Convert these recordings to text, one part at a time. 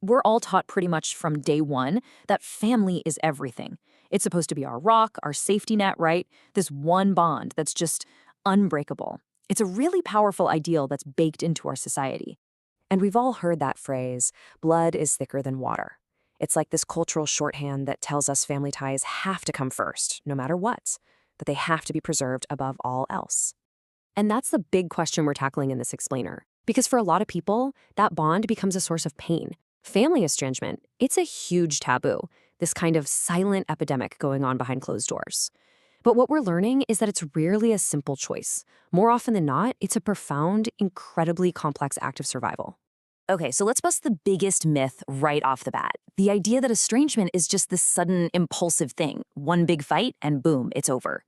We're all taught pretty much from day one that family is everything. It's supposed to be our rock, our safety net, right? This one bond that's just unbreakable. It's a really powerful ideal that's baked into our society. And we've all heard that phrase, blood is thicker than water. It's like this cultural shorthand that tells us family ties have to come first, no matter what, that they have to be preserved above all else. And that's the big question we're tackling in this explainer. Because for a lot of people, that bond becomes a source of pain. Family estrangement, it's a huge taboo, this kind of silent epidemic going on behind closed doors. But what we're learning is that it's rarely a simple choice. More often than not, it's a profound, incredibly complex act of survival. Okay, so let's bust the biggest myth right off the bat. The idea that estrangement is just this sudden, impulsive thing. One big fight, and boom, it's over.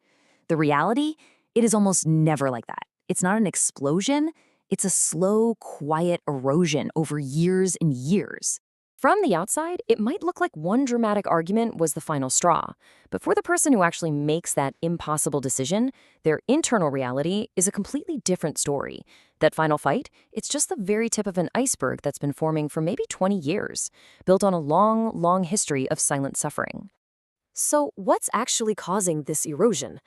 The reality? It is almost never like that. It's not an explosion. It's a slow, quiet erosion over years and years. From the outside, it might look like one dramatic argument was the final straw. But for the person who actually makes that impossible decision, their internal reality is a completely different story. That final fight, it's just the very tip of an iceberg that's been forming for maybe 20 years, built on a long, long history of silent suffering. So what's actually causing this erosion?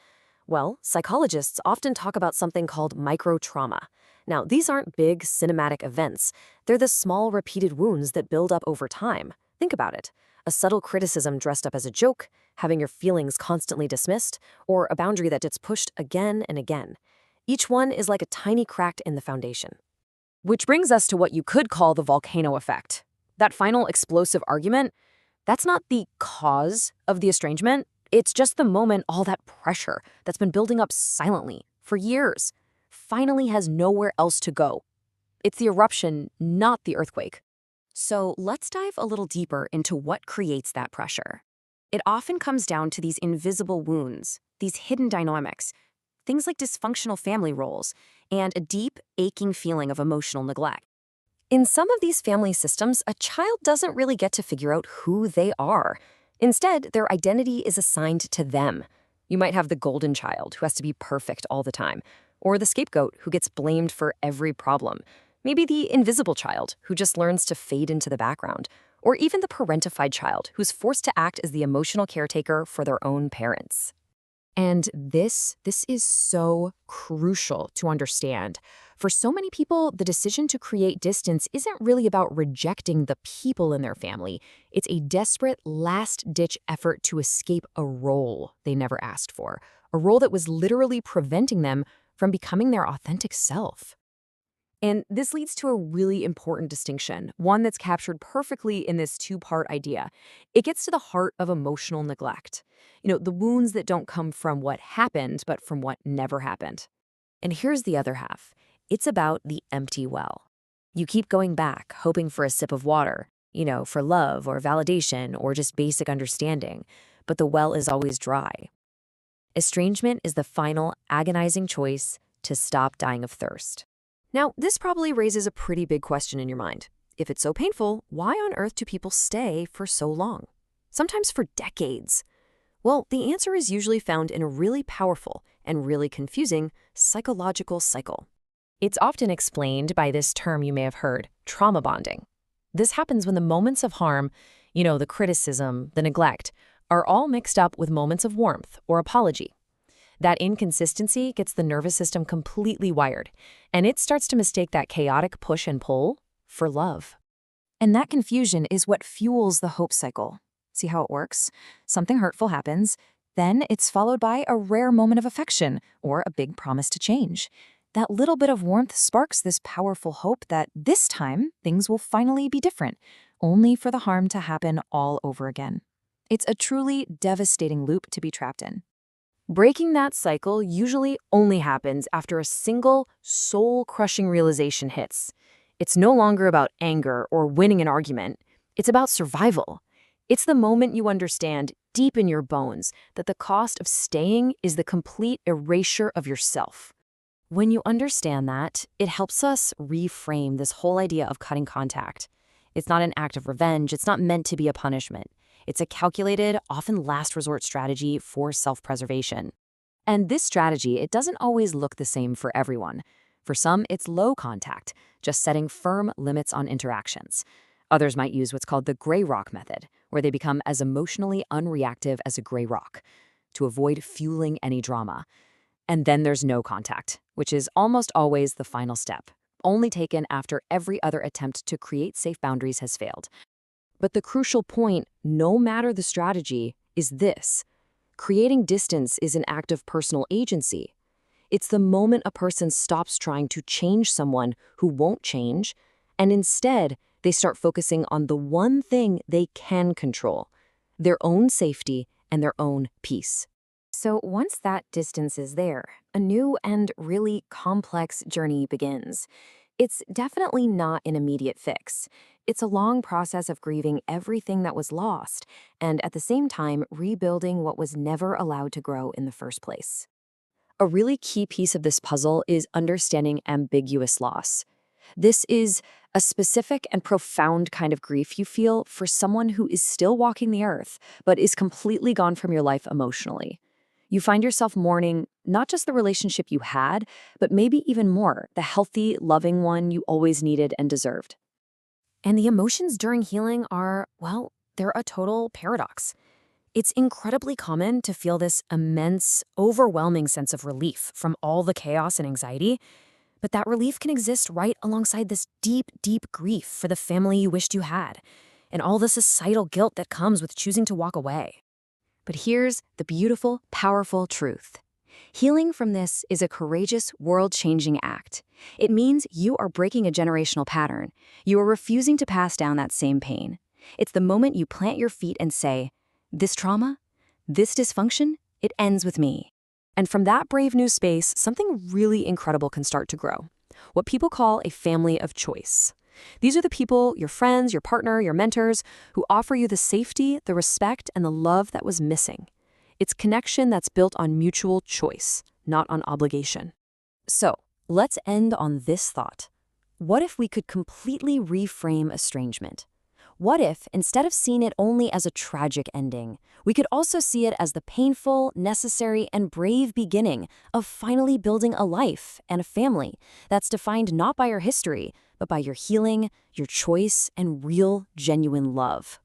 Well, psychologists often talk about something called microtrauma. Now, these aren't big, cinematic events. They're the small, repeated wounds that build up over time. Think about it. A subtle criticism dressed up as a joke, having your feelings constantly dismissed, or a boundary that gets pushed again and again. Each one is like a tiny crack in the foundation. Which brings us to what you could call the volcano effect. That final explosive argument, that's not the cause of the estrangement. It's just the moment all that pressure that's been building up silently for years finally has nowhere else to go. It's the eruption, not the earthquake. So let's dive a little deeper into what creates that pressure. It often comes down to these invisible wounds, these hidden dynamics, things like dysfunctional family roles, and a deep, aching feeling of emotional neglect. In some of these family systems, a child doesn't really get to figure out who they are. Instead, their identity is assigned to them. You might have the golden child who has to be perfect all the time, or the scapegoat who gets blamed for every problem. Maybe the invisible child who just learns to fade into the background, or even the parentified child who's forced to act as the emotional caretaker for their own parents. And this is so crucial to understand. For so many people, the decision to create distance isn't really about rejecting the people in their family. It's a desperate, last-ditch effort to escape a role they never asked for, a role that was literally preventing them from becoming their authentic self. And this leads to a really important distinction, one that's captured perfectly in this two-part idea. It gets to the heart of emotional neglect. The wounds that don't come from what happened, but from what never happened. And here's the other half. It's about the empty well. You keep going back, hoping for a sip of water, for love or validation or just basic understanding, but the well is always dry. Estrangement is the final, agonizing choice to stop dying of thirst. Now, this probably raises a pretty big question in your mind. If it's so painful, why on earth do people stay for so long? Sometimes for decades. Well, the answer is usually found in a really powerful and really confusing psychological cycle. It's often explained by this term you may have heard, trauma bonding. This happens when the moments of harm, the criticism, the neglect, are all mixed up with moments of warmth or apology. That inconsistency gets the nervous system completely wired, and it starts to mistake that chaotic push and pull for love. And that confusion is what fuels the hope cycle. See how it works? Something hurtful happens, then it's followed by a rare moment of affection or a big promise to change. That little bit of warmth sparks this powerful hope that this time things will finally be different, only for the harm to happen all over again. It's a truly devastating loop to be trapped in. Breaking that cycle usually only happens after a single, soul-crushing realization hits. It's no longer about anger or winning an argument. It's about survival. It's the moment you understand deep in your bones that the cost of staying is the complete erasure of yourself. When you understand that, it helps us reframe this whole idea of cutting contact. It's not an act of revenge. It's not meant to be a punishment. It's a calculated, often last resort strategy for self-preservation. And this strategy, it doesn't always look the same for everyone. For some, it's low contact, just setting firm limits on interactions. Others might use what's called the gray rock method, where they become as emotionally unreactive as a gray rock to avoid fueling any drama. And then there's no contact, which is almost always the final step, only taken after every other attempt to create safe boundaries has failed. But the crucial point, no matter the strategy, is this. Creating distance is an act of personal agency. It's the moment a person stops trying to change someone who won't change, and instead, they start focusing on the one thing they can control, their own safety and their own peace. So once that distance is there, a new and really complex journey begins. It's definitely not an immediate fix. It's a long process of grieving everything that was lost, and at the same time, rebuilding what was never allowed to grow in the first place. A really key piece of this puzzle is understanding ambiguous loss. This is a specific and profound kind of grief you feel for someone who is still walking the earth, but is completely gone from your life emotionally. You find yourself mourning not just the relationship you had, but maybe even more, the healthy, loving one you always needed and deserved. And the emotions during healing are, well, they're a total paradox. It's incredibly common to feel this immense, overwhelming sense of relief from all the chaos and anxiety, but that relief can exist right alongside this deep, deep grief for the family you wished you had, and all the societal guilt that comes with choosing to walk away. But here's the beautiful, powerful truth. Healing from this is a courageous, world-changing act. It means you are breaking a generational pattern. You are refusing to pass down that same pain. It's the moment you plant your feet and say, this trauma, this dysfunction, it ends with me. And from that brave new space, something really incredible can start to grow. What people call a family of choice. These are the people, your friends, your partner, your mentors, who offer you the safety, the respect, and the love that was missing. It's connection that's built on mutual choice, not on obligation. So, let's end on this thought. What if we could completely reframe estrangement? What if, instead of seeing it only as a tragic ending, we could also see it as the painful, necessary, and brave beginning of finally building a life and a family that's defined not by your history, but by your healing, your choice, and real, genuine love?